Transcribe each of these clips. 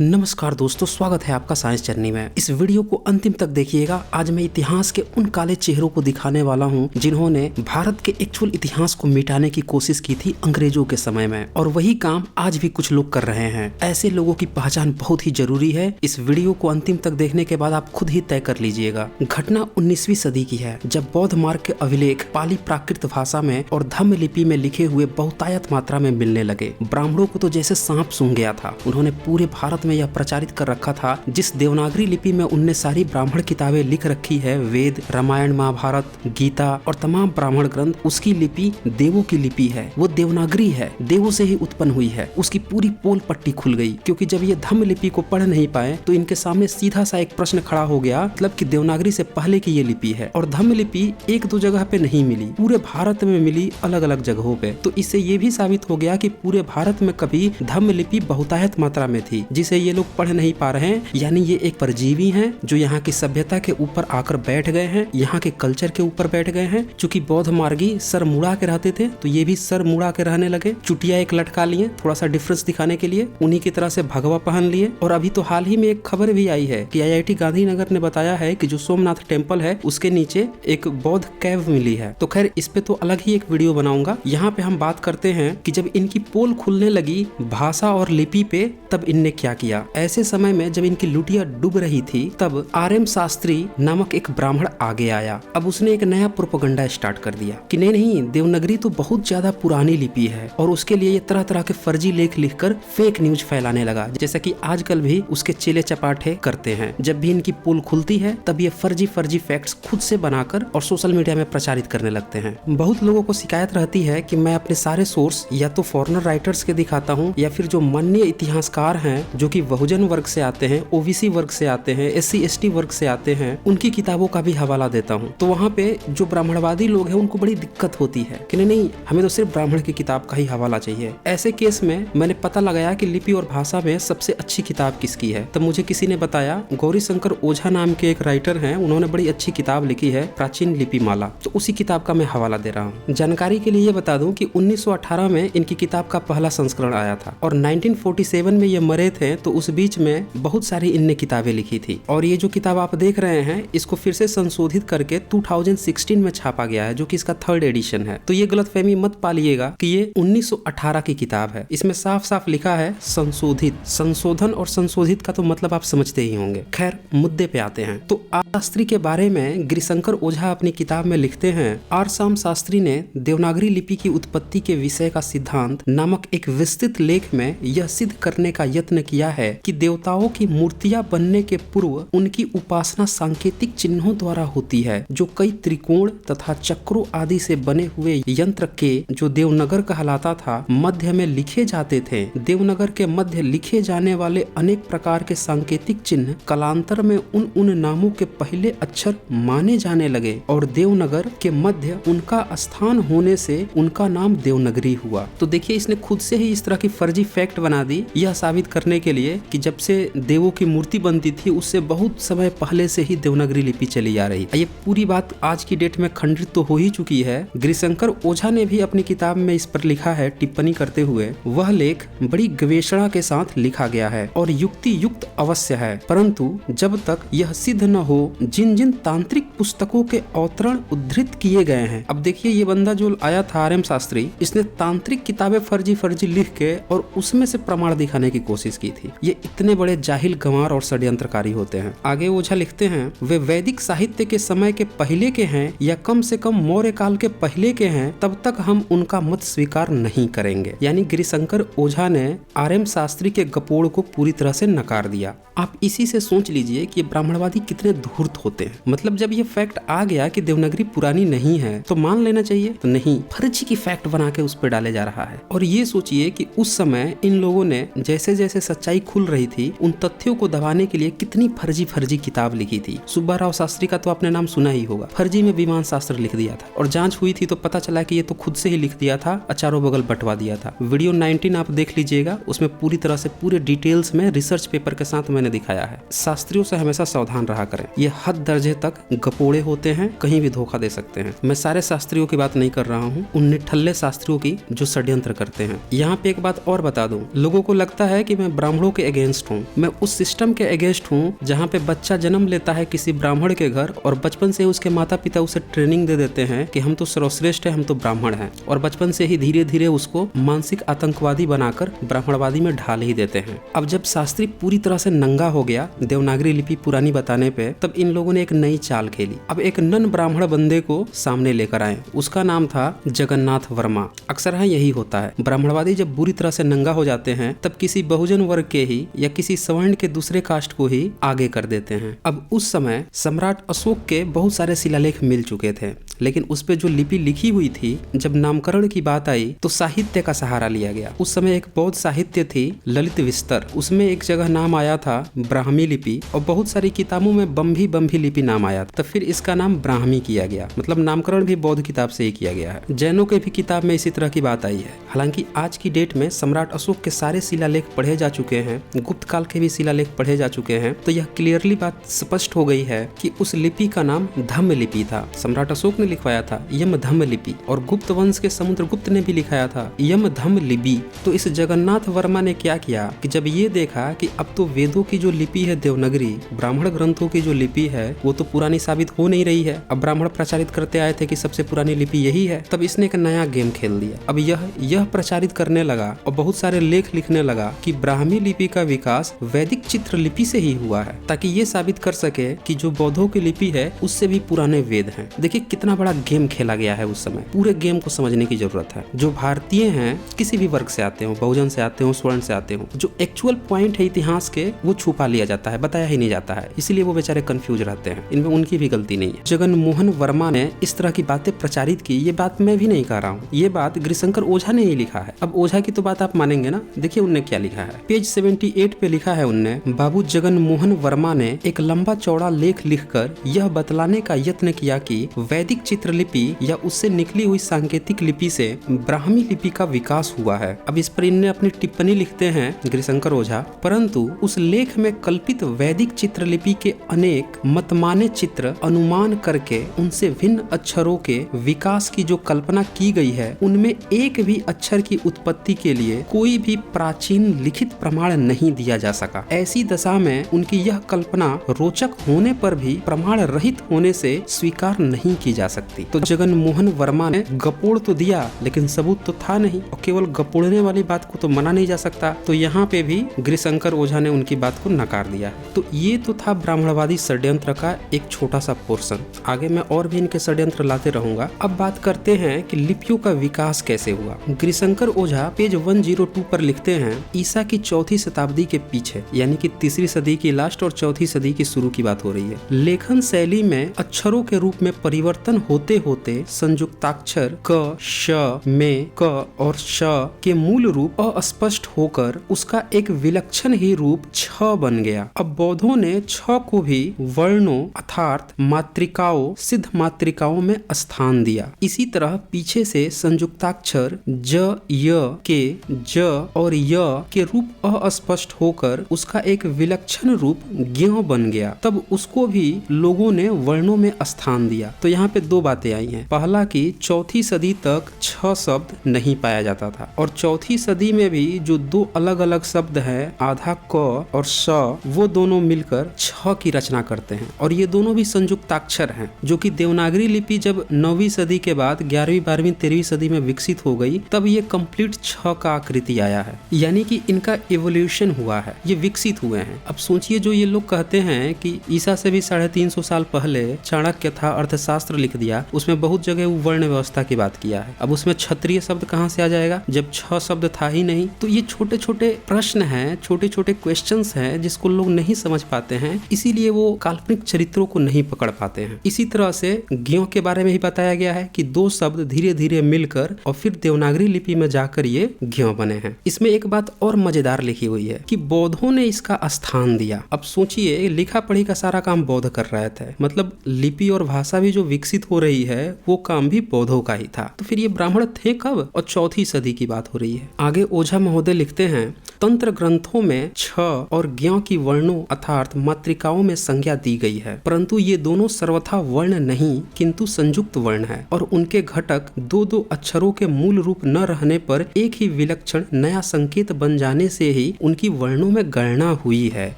नमस्कार दोस्तों, स्वागत है आपका साइंस जर्नी में। इस वीडियो को अंतिम तक देखिएगा। आज मैं इतिहास के उन काले चेहरों को दिखाने वाला हूं जिन्होंने भारत के एक्चुअल इतिहास को मिटाने की कोशिश की थी अंग्रेजों के समय में, और वही काम आज भी कुछ लोग कर रहे हैं। ऐसे लोगों की पहचान बहुत ही जरूरी है। इस वीडियो को अंतिम तक देखने के बाद आप खुद ही तय कर लीजिएगा। घटना 19वीं सदी की है, जब बौद्ध मार्ग के अभिलेख पाली प्राकृत भाषा में और धम्म लिपि में लिखे हुए बहुतायत मात्रा में मिलने लगे। ब्राह्मणों को तो जैसे सांप सूंघ गया था। उन्होंने पूरे भारत में यह प्रचारित कर रखा था, जिस देवनागरी लिपि में उनने सारी ब्राह्मण किताबें लिख रखी है, वेद, रामायण, महाभारत, गीता और तमाम ब्राह्मण ग्रंथ, उसकी लिपि देवों की लिपि है। वो देवनागरी है, देवों से ही उत्पन्न हुई है। उसकी पूरी पोल पट्टी खुल गई, क्योंकि जब ये धम्म लिपि को पढ़ नहीं पाए तो इनके सामने सीधा सा एक प्रश्न खड़ा हो गया, मतलब कि देवनागरी से पहले की ये लिपि है। और धम्म लिपि एक दो जगह पे नहीं मिली, पूरे भारत में मिली, अलग अलग जगहों पे। तो इससे ये भी साबित हो गया कि पूरे भारत में कभी धम्म लिपि बहुतायत मात्रा में थी, जिसे ये लोग पढ़ नहीं पा रहे हैं। यानी ये एक परजीवी हैं जो यहाँ की सभ्यता के ऊपर आकर बैठ गए हैं, यहाँ के कल्चर के ऊपर बैठ गए हैं। चूंकि बौद्ध मार्गी सर मुड़ा के रहते थे, तो ये भी सर मुड़ा के रहने लगे। चुटिया एक लटका लिए, थोड़ा सा डिफरेंस दिखाने के लिए। उन्हीं की तरह से भगवा पहन लिए। और अभी तो हाल ही में एक खबर भी आई है कि IIT गांधीनगर ने बताया है कि जो सोमनाथ टेम्पल है उसके नीचे एक बौद्ध कैव मिली है। तो खैर, इस पे तो अलग ही एक वीडियो बनाऊंगा। यहाँ पे हम बात करते हैं कि जब इनकी पोल खुलने लगी भाषा और लिपि पे, तब इनने क्या किया। ऐसे समय में जब इनकी लुटिया डूब रही थी, तब RM शास्त्री नामक एक ब्राह्मण आगे आया। अब उसने एक नया प्रोपेगेंडा स्टार्ट कर दिया कि नहीं, देवनागरी तो बहुत ज्यादा पुरानी लिपि है, और उसके लिए ये तरह तरह के फर्जी लेख लिखकर फेक न्यूज फैलाने लगा, जैसा कि आजकल भी उसके चेले चपाटे करते हैं। जब भी इनकी पोल खुलती है, तब ये फर्जी फैक्ट्स खुद से बनाकर और सोशल मीडिया में प्रचारित करने लगते हैं। बहुत लोगों को शिकायत रहती है कि मैं अपने सारे सोर्स या तो फॉरेनर राइटर्स के दिखाता हूँ, या फिर जो माननीय इतिहासकार हैं जो कि बहुजन वर्ग से आते हैं, OBC वर्ग से आते हैं, SC ST वर्ग से आते हैं, उनकी किताबों का भी हवाला देता हूँ। तो वहाँ पे जो ब्राह्मणवादी लोग हैं उनको बड़ी दिक्कत होती है कि नहीं, हमें तो सिर्फ ब्राह्मण की किताब का ही हवाला चाहिए। ऐसे केस में मैंने पता लगाया कि लिपि और भाषा में सबसे अच्छी किताब किसकी है। तब मुझे किसी ने बताया, गौरी शंकर ओझा नाम के एक राइटर हैं, उन्होंने बड़ी अच्छी किताब लिखी है, प्राचीन लिपि माला। तो उसी किताब का मैं हवाला दे रहा हूँ। जानकारी के लिए ये बता दूं कि 1918 में इनकी किताब का पहला संस्करण आया था, और 1947 में ये मरे थे। तो उस बीच में बहुत सारी इनने किताबें लिखी थी, और ये जो किताब आप देख रहे हैं, इसको फिर से संशोधित करके 2016 में छापा गया है, जो कि इसका 3rd एडिशन है। तो ये गलतफहमी मत पालिएगा कि ये 1918 की किताब है। इसमें साफ साफ लिखा है संशोधित। संशोधन और संशोधित का तो मतलब आप समझते ही होंगे। खैर, मुद्दे पे आते हैं। तो आर शास्त्री के बारे में गिरिशंकर ओझा अपनी किताब में लिखते हैं, आर शाम शास्त्री ने देवनागरी लिपि की उत्पत्ति के विषय का सिद्धांत नामक एक विस्तृत लेख में यह सिद्ध करने का यत्न किया है कि देवताओं की मूर्तियां बनने के पूर्व उनकी उपासना सांकेतिक चिन्हों द्वारा होती है, जो कई त्रिकोण तथा चक्रों आदि से बने हुए यंत्र के, जो देवनागर कहलाता था, मध्य में लिखे जाते थे। देवनागर के मध्य लिखे जाने वाले अनेक प्रकार के सांकेतिक चिन्ह कालांतर में उन नामों के पहले अक्षर माने जाने लगे, और देवनागर के मध्य उनका स्थान होने से उनका नाम देवनागरी हुआ। तो देखिए, इसने खुद से ही इस तरह की फर्जी फैक्ट बना दी, यह साबित करने के लिए कि जब से देवों की मूर्ति बनती थी, उससे बहुत समय पहले से ही देवनागरी लिपि चली आ रही। ये पूरी बात आज की डेट में खंडित तो हो ही चुकी है। गिरिशंकर ओझा ने भी अपनी किताब में इस पर लिखा है, टिप्पणी करते हुए, वह लेख बड़ी गवेषणा के साथ लिखा गया है और युक्ति युक्त अवश्य है, परंतु जब तक यह सिद्ध न हो जिन जिन तांत्रिक पुस्तकों के अवतरण उद्धृत किए गए हैं। अब देखिए, ये बंदा जो आया था RM शास्त्री, इसने तांत्रिक किताबें फर्जी लिख के और उसमें से प्रमाण दिखाने की कोशिश की थी। ये इतने बड़े जाहिल, गंवार और षड्यंत्रकारी होते हैं। आगे ओझा लिखते हैं, वे वैदिक साहित्य के समय के पहले के हैं या कम से कम मौर्य काल के पहले के हैं, तब तक हम उनका मत स्वीकार नहीं करेंगे। यानी गिरिशंकर ओझा ने RM शास्त्री के गपोड़ को पूरी तरह से नकार दिया। आप इसी से सोच लीजिए कि ब्राह्मणवादी कितने धूर्त होते हैं। मतलब जब ये फैक्ट आ गया कि देवनागरी पुरानी नहीं है, तो मान लेना चाहिए, तो नहीं, फर्जी की फैक्ट बना के उस पर डाले जा रहा है। और ये सोचिए कि उस समय इन लोगों ने जैसे जैसे सच्चाई खुल रही थी, उन तथ्यों को दबाने के लिए कितनी फर्जी किताब लिखी थी। सुब्बा राव शास्त्री का तो आपने नाम सुना ही होगा, फर्जी में विमान शास्त्र लिख दिया था, और जांच हुई थी तो पता चला कि ये तो खुद से ही लिख दिया था, चारों बगल बंटवा दिया था। वीडियो 19 आप देख लीजिएगा, उसमें पूरी तरह से पूरे डिटेल्स में रिसर्च पेपर के साथ मैंने दिखाया है। शास्त्रियों से हमेशा सावधान रहा करें। ये ये हद दर्जे तक गपोड़े होते हैं, कहीं भी धोखा दे सकते हैं। मैं सारे शास्त्रियों की बात नहीं कर रहा हूँ, उन निठल्ले शास्त्रियों की जो षड्यंत्र करते हैं। यहाँ पे एक बात और बता दूं, लोगों को लगता है कि मैं ब्राह्मणों के अगेंस्ट हूँ। मैं उस सिस्टम के अगेंस्ट हूँ जहाँ पे बच्चा जन्म लेता है किसी ब्राह्मण के घर और बचपन से उसके माता पिता उसे ट्रेनिंग दे देते हैं कि हम तो सर्वश्रेष्ठ है, हम तो ब्राह्मण हैं, और बचपन से ही धीरे धीरे उसको मानसिक आतंकवादी बनाकर ब्राह्मणवादी में ढाल ही देते हैं। अब जब शास्त्री पूरी तरह से नंगा हो गया देवनागरी लिपि पुरानी बताने पे, तब इन लोगों ने एक नई चाल खेली। अब एक नन ब्राह्मण बंदे को सामने लेकर आए, उसका नाम था जगन्नाथ वर्मा। अक्सर है यही होता है, ब्राह्मणवादी जब बुरी तरह से नंगा हो जाते हैं तब किसी बहुजन वर्ग के ही या किसी स्वर्ण के दूसरे कास्ट को ही आगे कर देते हैं। अब उस समय सम्राट अशोक के बहुत सारे शिलालेख मिल चुके थे, लेकिन उस पे जो लिपि लिखी हुई थी, जब नामकरण की बात आई तो साहित्य का सहारा लिया गया। उस समय एक बौद्ध साहित्य थी ललित विस्तर, उसमें एक जगह नाम आया था ब्राह्मी लिपि, और बहुत सारी किताबों में बंभी लिपि नाम आया, तब फिर इसका नाम ब्राह्मी किया गया। मतलब नामकरण भी बौद्ध किताब से ही किया गया है। जैनों के भी किताब में इसी तरह की बात आई है। हालांकि आज की डेट में सम्राट अशोक के सारे शिलालेख पढ़े जा चुके हैं, गुप्त काल के भी शिलालेख पढ़े जा चुके हैं, तो यह क्लियरली बात स्पष्ट हो गई है कि उस लिपि का नाम धम्म लिपि था। सम्राट अशोक ने लिखवाया था यम धम्म लिपि, और गुप्त वंश के समुद्रगुप्त ने भी लिखाया था यम धम्म लिपि। तो इस जगन्नाथ वर्मा ने क्या किया कि जब ये देखा कि अब तो वेदों की जो लिपि है देवनागरी, ब्राह्मण ग्रंथों की जो लिपि है वो तो पुरानी साबित हो नहीं रही है, अब ब्राह्मण प्रचारित करते आए थे कि सबसे पुरानी लिपि यही है, तब इसने एक नया गेम खेल दिया। अब यह प्रचारित करने लगा और बहुत सारे लेख लिखने लगा कि ब्राह्मी लिपि का विकास वैदिक चित्र लिपि से ही हुआ है, ताकि ये साबित कर सके कि जो बौद्धों की लिपि है उससे भी पुराने वेद हैं। देखिए कितना बड़ा गेम खेला गया है उस समय। पूरे गेम को समझने की जरूरत है। जो भारतीय हैं, किसी भी वर्ग से आते हो, बहुजन से आते हो, स्वर्ण से आते हो, जो एक्चुअल पॉइंट है इतिहास के वो छुपा लिया जाता है, बताया ही नहीं जाता है, इसीलिए वो बेचारे कंफ्यूज रहते हैं। इनमें उनकी भी गलती नहीं है। जगन मोहन वर्मा ने इस तरह की बातें प्रचारित की, ये बात मैं भी नहीं कह रहा हूँ, ये बात गृहशंकर ओझा ने ही लिखा है। अब ओझा की तो बात आप मानेंगे ना, देखिए उनने क्या लिखा है। पेज 78 पे लिखा है उनने, बाबू जगन मोहन वर्मा ने एक लंबा चौड़ा लेख लिखकर यह बतलाने का यत्न किया कि वैदिक चित्रलिपि या उससे निकली हुई सांकेतिक लिपि से ब्राह्मी लिपि का विकास हुआ है। अब इस पर इनने अपनी टिप्पणी लिखते हैं गृहशंकर ओझा, परंतु उस लेख में कल्पित वैदिक चित्रलिपि के अनेक मतमाने चित्र अनुमान करके उनसे भिन्न अक्षरों के विकास की जो कल्पना की गई है, उनमें एक भी अक्षर की उत्पत्ति के लिए कोई भी प्राचीन लिखित प्रमाण नहीं दिया जा सका। ऐसी दशा में उनकी यह कल्पना रोचक होने पर भी प्रमाण रहित होने से स्वीकार नहीं की जा सकती। तो जगन मोहन वर्मा ने गपोड़ तो दिया, लेकिन सबूत तो था नहीं, और केवल गपोड़ने वाली बात को तो मना नहीं जा सकता। तो यहाँ पे भी गृहशंकर ओझा ने उनकी बात को नकार दिया। तो ये तो था ब्राह्मणवादी षड्यंत्र का एक छोटा सा पोर्शन। आगे मैं और भी इनके षड्यंत्र लाते रहूंगा। अब बात करते हैं कि लिपियों का विकास कैसे हुआ। गृहशंकर ओझा पेज 102 पर लिखते हैं, ईसा की 4वीं शताब्दी के पीछे, यानी कि 3री सदी की लास्ट और 4वीं सदी की शुरू की बात हो रही है, लेखन शैली में अक्षरों के रूप में परिवर्तन होते होते संयुक्ताक्षर क, श, में, क और श के मूल रूप अस्पष्ट होकर उसका एक विलक्षण ही रूप छ बन गया। अब बौद्धों ने छ को भी वर्णों अर्थात मात्रिकाओं, सिद्ध मात्रिकाओं में स्थान दिया। इसी तरह पीछे से संयुक्ताक्षर ज, य के ज और य के रूप अस्पष्ट होकर उसका एक विलक्षण रूप ज्ञ बन गया। तब उसको भी लोगों ने वर्णों में स्थान दिया। तो यहाँ पे दो बातें आई हैं। पहला कि 4वीं सदी तक छ शब्द नहीं पाया जाता था, और 4वीं सदी में भी जो दो अलग अलग शब्द हैं, आधा क और श, वो दोनों मिलकर छ की रचना करते हैं, और ये दोनों भी संयुक्ताक्षर हैं, जो कि देवनागरी लिपि जब 9वीं सदी के बाद 11वीं, 12वीं, 13वीं सदी में विकसित हो गई, तब ये कंप्लीट छ का आकृति आया है, यानी कि इनका एवोल्यूशन हुआ है, ये विकसित हुए हैं। अब सोचिए, जो ये लोग कहते हैं कि ईसा से भी 350 साल पहले चाणक्य था, अर्थशास्त्र लिख दिया, उसमें बहुत जगह वर्ण व्यवस्था की बात किया है। अब उसमें क्षत्रिय शब्द कहाँ से आ जाएगा जब छ शब्द था ही नहीं। तो ये छोटे छोटे प्रश्न हैं, छोटे छोटे क्वेश्चंस हैं जिसको लोग नहीं समझ पाते हैं, इसीलिए वो काल्पनिक चरित्रों को नहीं पकड़ पाते हैं। इसी तरह से ज्ञों के बारे में ही बताया गया है कि दो शब्द धीरे धीरे मिलकर और फिर देवनागरी लिपि में जाकर ये ज्ञों बने हैं। इसमें एक बात और मजेदार लिखी हुई है कि बौद्धों ने इसका स्थान दिया। अब सोचिए, लिखा पढ़ी का सारा काम बौद्ध कर रहे थे, मतलब लिपि और भाषा भी जो विकसित हो रही है वो काम भी बौद्धों का ही था। तो फिर ये ब्राह्मण थे कब, और 4वीं सदी की बात हो रही है। आगे ओझा महोदय लिखते हैं, तंत्र ग्रंथों में छ और ज्ञ की वर्णों अर्थात मात्रिकाओं में संज्ञा दी गई है, परंतु ये दोनों सर्वथा वर्ण नहीं किंतु संयुक्त वर्ण है और उनके घटक दो दो अक्षरों के मूल रूप न रहने पर एक ही विलक्षण नया संकेत बन जाने से ही उनकी वर्णों में गणना हुई है,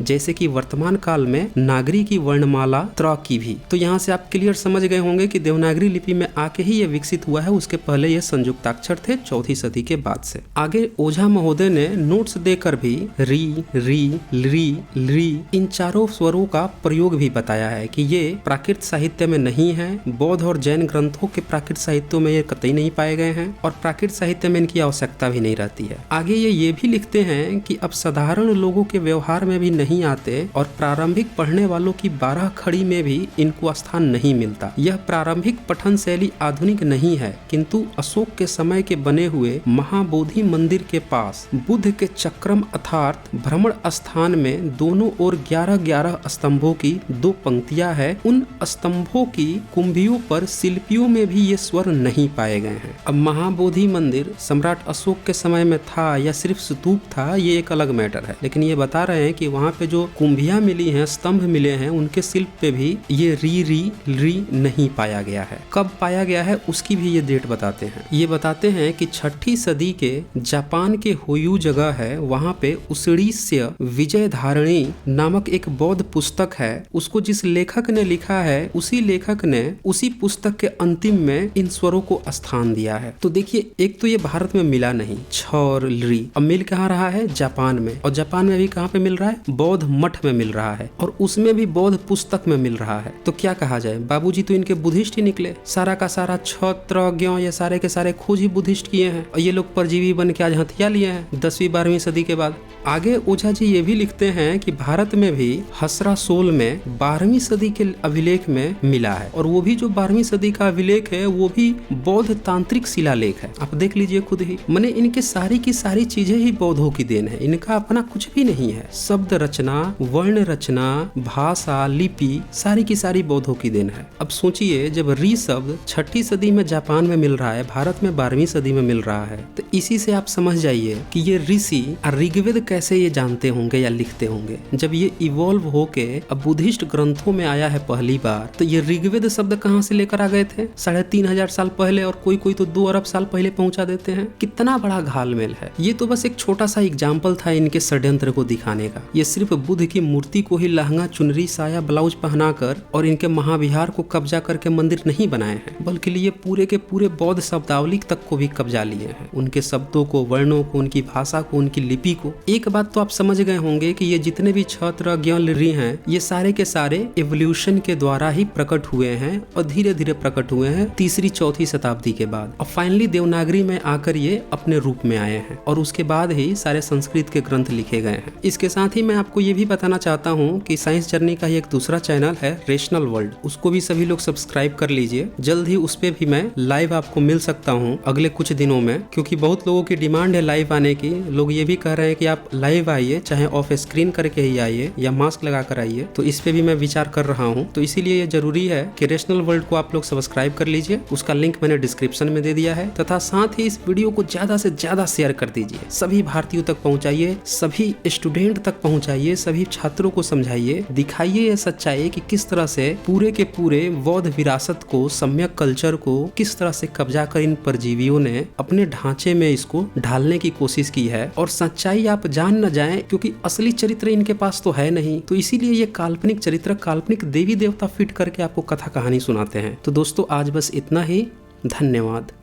जैसे कि वर्तमान काल में नागरी की वर्णमाला त्र की भी। तो यहाँ से आप क्लियर समझ गए होंगे कि देवनागरी लिपि में आके ही ये विकसित हुआ है, उसके पहले ये संयुक्ताक्षर थे 4वीं सदी के बाद से। आगे ओझा महोदय ने नोट्स देकर भी री, री, री, री इन चारों स्वरों का प्रयोग भी बताया है कि ये प्राकृत साहित्य में नहीं है, बौद्ध और जैन ग्रंथों के प्राकृत साहित्यों में ये कतई नहीं पाए गए हैं और प्राकृत साहित्य में इनकी आवश्यकता भी नहीं रहती है। आगे ये भी लिखते हैं कि अब साधारण लोगों के व्यवहार में भी नहीं आते और प्रारंभिक पढ़ने वालों की 12 खड़ी में भी इनको स्थान नहीं मिलता। यह प्रारंभिक पठन शैली आधुनिक नहीं है किंतु अशोक के समय के बने हुए महाबोधि मंदिर के पास बुद्ध के चक्रम अर्थात भ्रमण स्थान में दोनों ओर 11-11 स्तंभों की 2 पंक्तियां है। उन स्तंभों की कुंभियों पर शिल्पियों में भी ये स्वर नहीं पाए गए हैं। अब महाबोधि मंदिर सम्राट अशोक के समय में था या सिर्फ स्तूप था, ये एक अलग मैटर है, लेकिन ये बता रहे हैं कि वहाँ पे जो कुंभियां मिली हैं, स्तंभ मिले हैं, उनके शिल्प पे भी ये री नहीं पाया गया है। कब पाया गया है उसकी भी ये डेट बताते हैं। ये बताते हैं कि 6ठी सदी के जापान के होयू जगह है, वहाँ पे उषिस्य विजय धारणी नामक एक बौद्ध पुस्तक है। उसको जिस लेखक ने लिखा है उसी लेखक ने उसी पुस्तक के अंतिम में इन स्वरों को स्थान दिया है। तो देखिए, एक तो ये भारत में मिला नहीं छ और री, अब मिल कहाँ रहा है? जापान में। और जापान में भी कहाँ पे मिल रहा है? बौद्ध मठ में मिल रहा है और उसमें भी बौद्ध पुस्तक में मिल रहा है। तो क्या कहा जाए, बाबूजी तो इनके बुद्धिस्ट ही निकले। सारा का सारा छत्र ज्ञ ये सारे के सारे खोज ही बुद्धिस्ट किए हैं और ये लोग परजीवी बन के आज हथिया लिए हैं 10वीं-12वीं सदी के बाद। आगे ओझा जी ये भी लिखते हैं कि भारत में भी हसरासोल में 12वीं सदी के अभिलेख में मिला है और वो भी जो 12वीं सदी का अभिलेख है वो भी बौद्ध तांत्रिक शिलालेख है। आप देख लीजिए खुद ही, माने इनके सारी की सारी चीजें ही बौद्धों की देन है, इनका अपना कुछ भी नहीं है। शब्द रचना, वर्ण रचना, भाषा, लिपि सारी की सारी बौद्धों की देन है। अब सोचिए, जब री शब्द 6ठी सदी में जापान में मिल रहा है, भारत में 12वीं सदी में मिल रहा है, तो इसी से आप समझ जाइए कि ये ऋषि ऋग्वेद कैसे ये जानते होंगे या लिखते होंगे। जब ये इवॉल्व होके अब बुद्धिस्ट ग्रंथों में आया है पहली बार, तो ये ऋग्वेद शब्द कहाँ से लेकर आ गए थे? 3500 साल पहले, और कोई तो 2 अरब साल पहले पहुंचा देते हैं। कितना बड़ा घालमेल है। ये तो बस एक छोटा सा एग्जाम्पल था इनके षड्यंत्र को दिखाने का। ये सिर्फ बुद्ध की मूर्ति को ही लहंगा, चुनरी, साया, ब्लाउज पहनाकर और इनके महाविहार को कब्जा करके मंदिर नहीं बनाए हैं, बल्कि ये पूरे के पूरे बौद्ध शब्दावली तक को भी कब्जा लिए हैं। उनके शब्दों को, वर्णों को, उनकी भाषा को, उनकी लिपि को। एक बात तो आप समझ गए होंगे कि ये जितने भी छत्र ज्ञ री हैं, ये सारे के सारे एवोल्यूशन के द्वारा ही प्रकट हुए हैं और धीरे धीरे प्रकट हुए हैं 3री-4थी शताब्दी के बाद, और फाइनली देवनागरी में आकर ये अपने रूप में आए हैं और उसके बाद ही सारे संस्कृत के ग्रंथ लिखे गए हैं। इसके साथ ही मैं आपको ये भी बताना चाहता हूँ कि साइंस जर्नी का ही एक दूसरा चैनल है रेशनल वर्ल्ड, उसको भी सभी लोग सब्सक्राइब कर लीजिए। जल्द ही उस पे भी मैं लाइव आपको मिल सकता हूँ अगले कुछ दिनों में, क्योंकि बहुत लोगों की डिमांड है लाइव आने की। लोग ये भी कह रहे हैं कि आप लाइव आइए, चाहे ऑफ स्क्रीन करके ही आइए या मास्क लगा कर आइए। तो इस पे भी मैं विचार कर रहा हूँ, तो इसीलिए ये जरूरी है कि रेशनल वर्ल्ड को आप लोग सब्सक्राइब कर लीजिए। उसका लिंक मैंने डिस्क्रिप्शन में दे दिया है, तथा साथ ही इस वीडियो को ज्यादा से ज्यादा शेयर कर दीजिए। सभी भारतीयों तक पहुंचाइए, सभी स्टूडेंट तक पहुंचाइए, सभी छात्रों को समझाइए, दिखाइए ये सच्चाई कि किस तरह से पूरे के पूरे बौद्ध विरासत को, सम्यक कल्चर को किस तरह से कब्जा कर इन परजीवियों ने अपने ढांचे में इसको ढालने की कोशिश की है। और सच्चाई आप जान न जाएं, क्योंकि असली चरित्र इनके पास तो है नहीं, तो इसीलिए ये काल्पनिक चरित्र, काल्पनिक देवी देवता फिट करके आपको कथा कहानी सुनाते हैं। तो दोस्तों, आज बस इतना ही। धन्यवाद।